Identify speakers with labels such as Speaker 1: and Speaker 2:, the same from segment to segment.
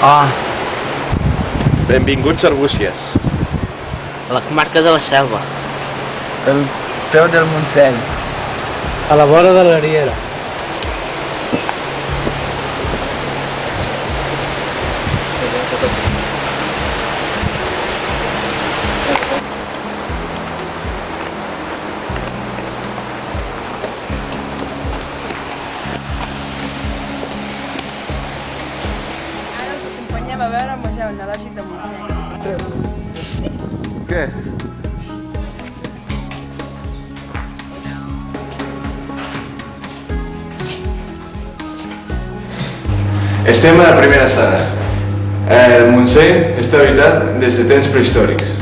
Speaker 1: Ah,
Speaker 2: Benvinguts a Arbúcies.
Speaker 1: a la comarca de la Selva.
Speaker 3: El peu del Montseny.
Speaker 4: A la vora de la Riera.
Speaker 5: Ara us acompanyem a veure el Museu Etnològic de Montseny.
Speaker 2: Què? Estem a la primera sala. El Montseny està habitat des de temps prehistòrics.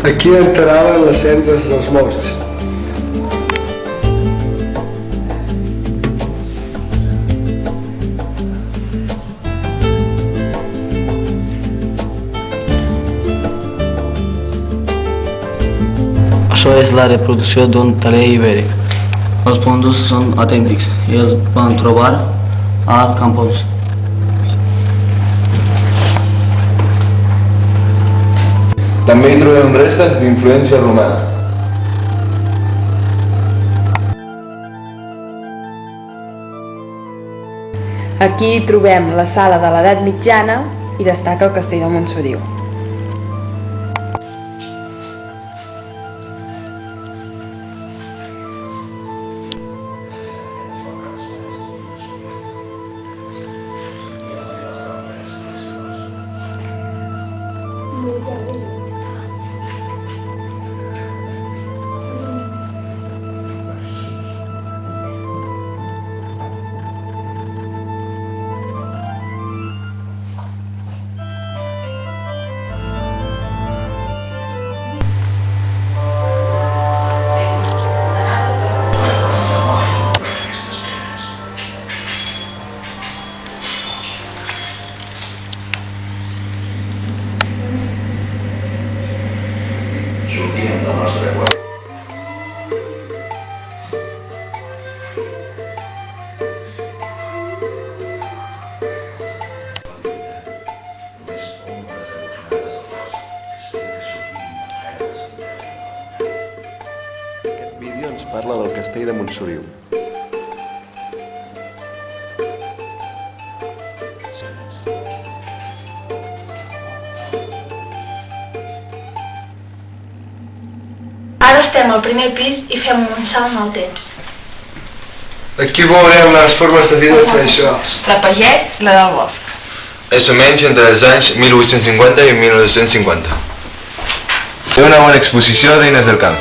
Speaker 4: Aquí enterraven les cendres dels morts.
Speaker 1: Això és la reproducció d'un teler ibèric. Els fondus són autèntics i els van trobar a Campos.
Speaker 2: També hi trobem restes d'influència romana.
Speaker 5: Aquí trobem la sala de l'edat mitjana i destaca el castell de Montsoriu.
Speaker 2: Aquest vídeo ens parla del castell de Montsoriu.
Speaker 6: Ara estem al primer pis i fem un salt en el temps.
Speaker 7: Aquí veurem les formes de vida tradicionals.
Speaker 6: La paget i la del bosc.
Speaker 7: És o menys entre els anys 1850 i 1950. Té una bona exposició d'eines del camp.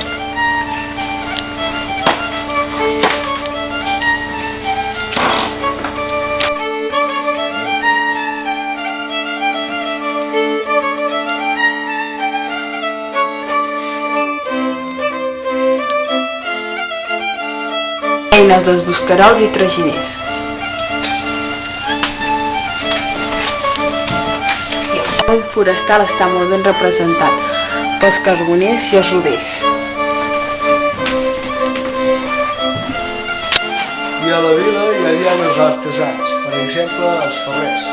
Speaker 6: Eines dels buscarols i traginers. El forestal està molt ben representat pels carboners i els roders.
Speaker 4: I a la vila hi havia els artesans, per exemple, els ferrers.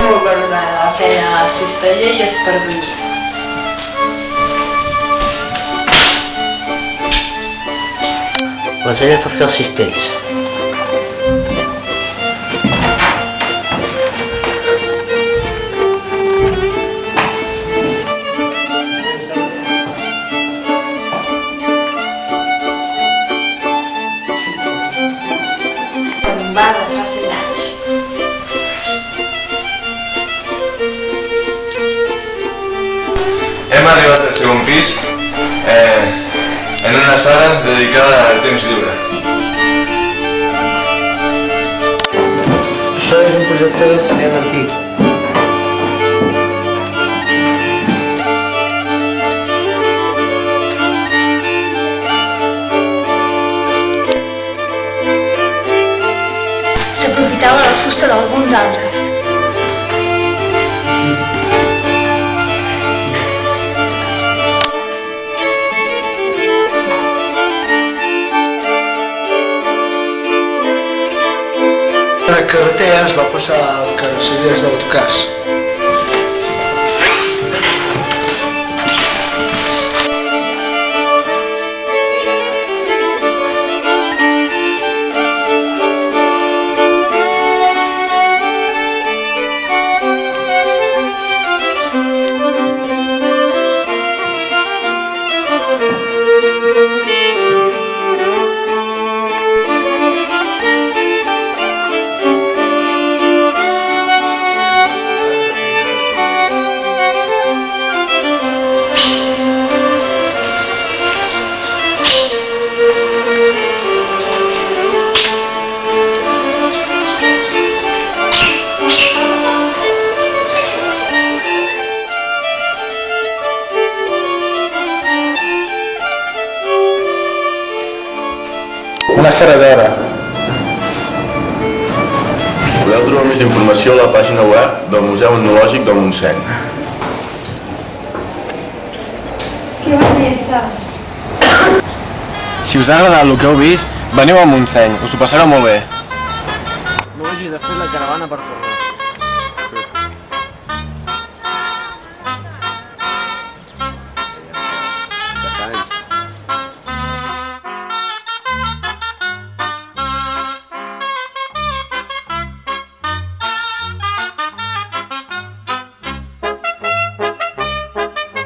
Speaker 6: Molt valorada la feina del cisteller i espardenyer.
Speaker 1: Les eines per fer els cistells.
Speaker 6: Barra fa 100 anys.
Speaker 3: Gràcies, Martí.
Speaker 6: S'aprofitava de la fusta d'alguns altres.
Speaker 4: La carretera es va passar a carrosseries d'autocars.
Speaker 3: Una serradora.
Speaker 2: Podeu trobar més informació a la pàgina web del Museu Etnològic del Montseny.
Speaker 3: Si us ha agradat el que heu vist, veniu a Montseny, us ho passareu molt bé. No vagi després la caravana per tornar.